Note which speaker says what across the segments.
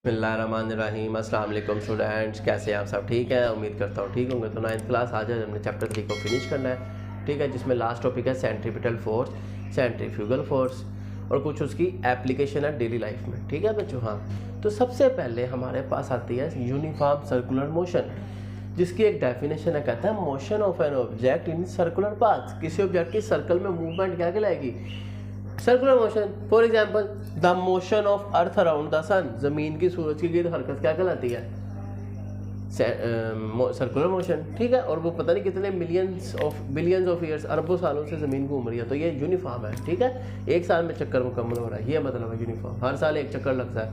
Speaker 1: बिस्मिल्लाहिर्रहमानिर्रहीम। अस्सलाम वालेकुम स्टूडेंट्स, कैसे हैं आप सब? ठीक है, उम्मीद करता हूँ ठीक होंगे। तो 9th क्लास आज हमने चैप्टर 3 को फिनिश करना है, ठीक है, जिसमें लास्ट टॉपिक है सेंट्रीपिटल फोर्स, सेंट्रीफ्यूगल फोर्स और कुछ उसकी एप्लीकेशन है डेली लाइफ में, ठीक है बच्चों। हाँ, तो सबसे पहले हमारे पास आती है यूनिफॉर्म सर्कुलर मोशन, जिसकी एक डेफिनेशन है, कहता है motion of an object in circular path. किसी ऑब्जेक्ट की सर्कल में मूवमेंट क्या कहलाएगी? Circular motion. For example the motion of earth around the sun, जमीन की सूरज की गिर्द हरकत क्या कहलाती है? सर्कुलर मोशन, ठीक है। और वो पता नहीं कितने बिलियंस ऑफ ईयर्स, अरबों सालों से ज़मीन घूम रही है, तो ये यूनिफॉर्म है, ठीक है। एक साल में चक्कर मुकम्मल हो रहा है, ये मतलब है यूनिफॉर्म। हर साल एक चक्कर लगता है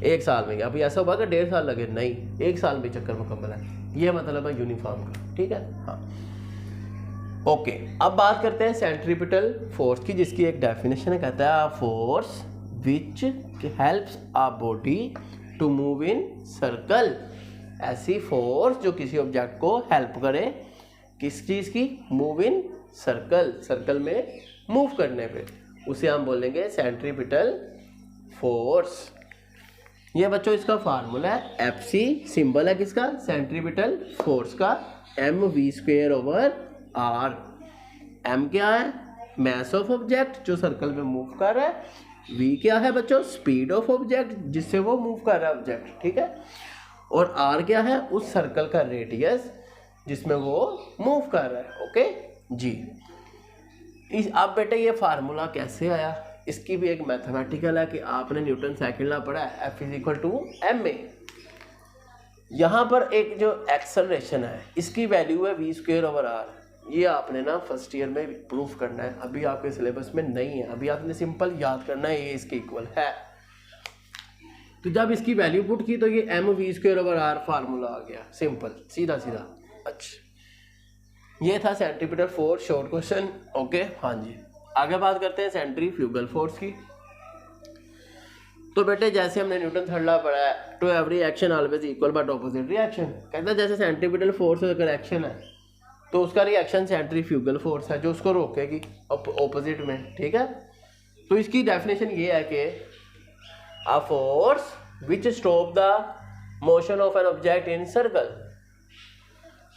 Speaker 1: एक साल में। अभी ऐसा होगा कि 1.5 साल लगे, नहीं, एक साल में चक्कर मुकम्मल है, ये मतलब है यूनिफॉर्म का, ठीक है। हाँ, ओके, अब बात करते हैं सेंट्रीपिटल फोर्स की, जिसकी एक डेफिनेशन है, कहता है force which helps a body to move in circle. ऐसी फोर्स जो किसी ऑब्जेक्ट को हेल्प करे, किस चीज़ की? मूव इन सर्कल, सर्कल में मूव करने पे, उसे हम बोलेंगे सेंट्रीपिटल फोर्स। ये बच्चों इसका फार्मूला है एफसी, सिंबल है किसका? सेंट्रीपिटल फोर्स का, mv² आर। एम क्या है? मैस ऑफ ऑब्जेक्ट जो सर्कल में मूव कर रहा है। वी क्या है बच्चों? स्पीड ऑफ ऑब्जेक्ट जिससे वो मूव कर रहा है ऑब्जेक्ट, ठीक है। और आर क्या है? उस सर्कल का रेडियस जिसमें वो मूव कर रहा है, ओके जी। अब बेटे ये फार्मूला कैसे आया? इसकी भी एक मैथमेटिकल है कि आपने न्यूटन सेकंड लॉ पढ़ा है, F=ma। यहाँ पर एक जो एक्सेलरेशन है, इसकी वैल्यू है v²/r। ये आपने ना फर्स्ट ईयर में प्रूफ करना है, अभी आपके सिलेबस में नहीं है। अभी आपने सिंपल याद करना है ये इसके इक्वल है। तो जब इसकी वैल्यू पुट की तो ये mv²/r फार्मूला आ गया, सिंपल, सीधा सीधा। अच्छा, ये था centripetal force, short question, okay. हाँ जी, आगे बात करते हैं सेंट्रीफ्यूगल फोर्स की। तो बेटे जैसे हमने न्यूटन थर्ड लॉ पढ़ा है, to every action always equal but opposite reaction. कहता है जैसे सेंट्रीपिटल फोर्स अगर एक्शन है तो उसका रिएक्शन सेंट्रीफ्यूगल फोर्स है जो उसको रोकेगी ऑपोजिट में, ठीक है। तो इसकी डेफिनेशन ये है कि a force which stop the motion of an object in circle,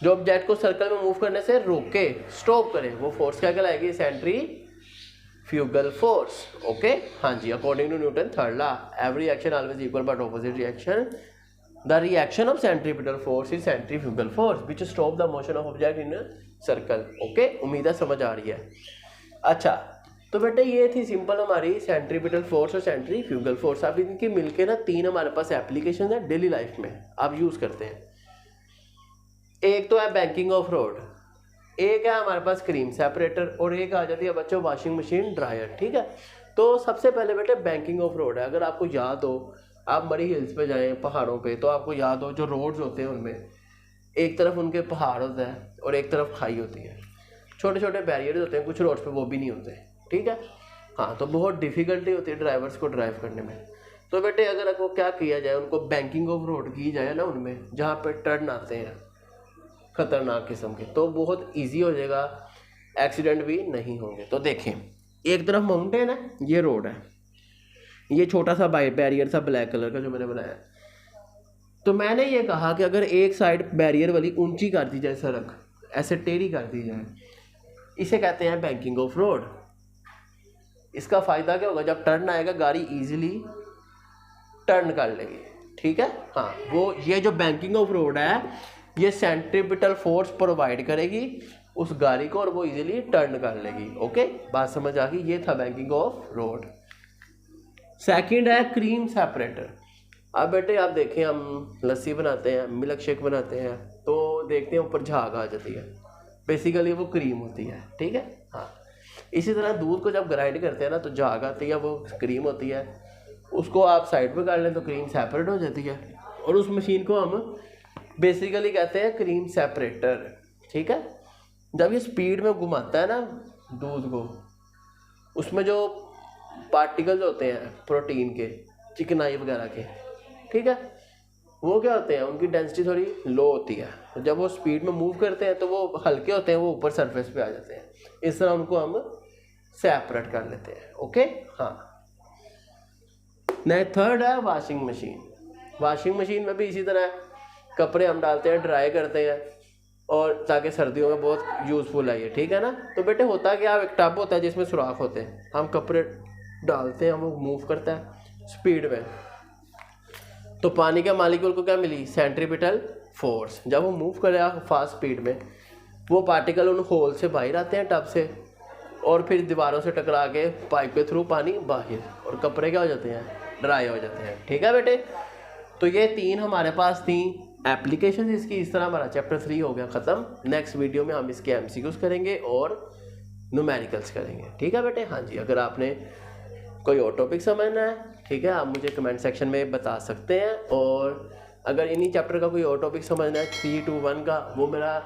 Speaker 1: जो ऑब्जेक्ट को सर्कल में मूव करने से रोके, स्टॉप करे, वो फोर्स क्या कहलाएगी? Centrifugal force, okay. हाँ जी, according to Newton third law every action always equal but opposite reaction, the reaction of centripetal force is centrifugal force which stop the motion of object in circle, okay. उम्मीद है समझ आ रही है। अच्छा, तो बेटे ये थी सिंपल हमारी सेंट्रीपिटल फोर्स और सेंट्रीफ्यूगल फोर्स। अब इनकी मिलके ना 3 हमारे पास एप्लीकेशन है डेली लाइफ में, आप यूज करते हैं। एक तो है बैंकिंग ऑफ रोड, एक है हमारे पास क्रीम सेपरेटर, और एक आ जाती है बच्चों वॉशिंग मशीन, ड्रायर, ठीक है। तो सबसे पहले बेटे बैंकिंग ऑफ रोड है। अगर आपको याद हो, आप मरी हिल्स पे जाएं, पहाड़ों पे, तो आपको याद हो जो रोड्स होते हैं उनमें एक तरफ उनके पहाड़ होता है और एक तरफ खाई होती है, छोटे छोटे बैरियर्स होते हैं, कुछ रोड्स पे वो भी नहीं होते, ठीक है। हाँ, तो बहुत डिफिकल्टी होती है ड्राइवर्स को ड्राइव करने में। तो बेटे अगर आपको क्या किया जाए, उनको बैंकिंग ऑफ रोड की जाए ना उनमें, जहाँ पे टर्न आते हैं खतरनाक किस्म के, तो बहुत ईजी हो जाएगा, एक्सीडेंट भी नहीं होंगे। तो देखें, एक तरफ माउंटेन है, ये रोड है, ये छोटा सा बैरियर सा ब्लैक कलर का जो मैंने बनाया। तो मैंने ये कहा कि अगर एक साइड बैरियर वाली ऊंची कर दी जाए, सड़क ऐसे टेढ़ी कर दी जाए, इसे कहते हैं बैंकिंग ऑफ रोड। इसका फ़ायदा क्या होगा? जब टर्न आएगा गाड़ी इजीली टर्न कर लेगी, ठीक है। हाँ, वो ये जो बैंकिंग ऑफ रोड है, ये सेंट्रीपिटल फोर्स प्रोवाइड करेगी उस गाड़ी को और वो इजीली टर्न कर लेगी, ओके। बात समझ आ गई? ये था बैंकिंग ऑफ रोड। सेकंड है क्रीम सेपरेटर। अब बेटे आप देखें, हम लस्सी बनाते हैं, मिल्क शेक बनाते हैं, तो देखते हैं ऊपर झाग आ जाती है, बेसिकली वो क्रीम होती है, ठीक है। हाँ, इसी तरह दूध को जब ग्राइंड करते हैं ना तो झाग आती है, वो क्रीम होती है। उसको आप साइड पे कर लें तो क्रीम सेपरेट हो जाती है, और उस मशीन को हम बेसिकली कहते हैं क्रीम सेपरेटर, ठीक है। जब ये स्पीड में घुमाता है ना दूध को, उसमें जो पार्टिकल्स होते हैं प्रोटीन के, चिकनाई वगैरह के, ठीक है, वो क्या होते हैं, उनकी डेंसिटी थोड़ी लो होती है। तो जब वो स्पीड में मूव करते हैं तो वो हल्के होते हैं, वो ऊपर सरफेस पे आ जाते हैं। इस तरह उनको हम सेपरेट कर लेते हैं, ओके। हाँ, नहीं, थर्ड है वॉशिंग मशीन। वॉशिंग मशीन में भी इसी तरह कपड़े हम डालते हैं, ड्राई करते हैं, और ताकि सर्दियों में बहुत यूज़फुल है ये, ठीक है ना। तो बेटे होता क्या, एक टब होता है जिसमें सुराख होते हैं, हम कपड़े डालते हैं, हम वो मूव करता है स्पीड में, तो पानी के मालिक्यूल को क्या मिली, सेंट्रीपिटल फोर्स। जब वो मूव करेगा फास्ट स्पीड में, वो पार्टिकल उन होल से बाहर आते हैं टब से, और फिर दीवारों से टकरा के पाइप के थ्रू पानी बाहर, और कपड़े क्या हो जाते हैं, ड्राई हो जाते हैं, ठीक है बेटे। तो ये 3 हमारे पास थी एप्लीकेशन इसकी। इस तरह हमारा चैप्टर 3 हो गया ख़त्म। नेक्स्ट वीडियो में हम इसके MCQs करेंगे और न्यूमेरिकल्स करेंगे, ठीक है बेटे। हाँ जी, अगर आपने कोई और टॉपिक समझना है, ठीक है, आप मुझे कमेंट सेक्शन में बता सकते हैं। और अगर इन्हीं चैप्टर का कोई और टॉपिक समझना है 3-2-1 का, वो मेरा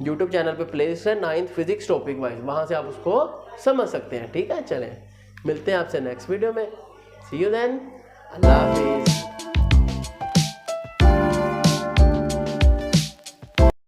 Speaker 1: यूट्यूब चैनल पे प्लेलिस्ट है 9th फिजिक्स टॉपिक वाइज, वहाँ से आप उसको समझ सकते हैं, ठीक है। चलें, मिलते हैं आपसे नेक्स्ट वीडियो में। सी यू देन, अल्लाह हाफिज़।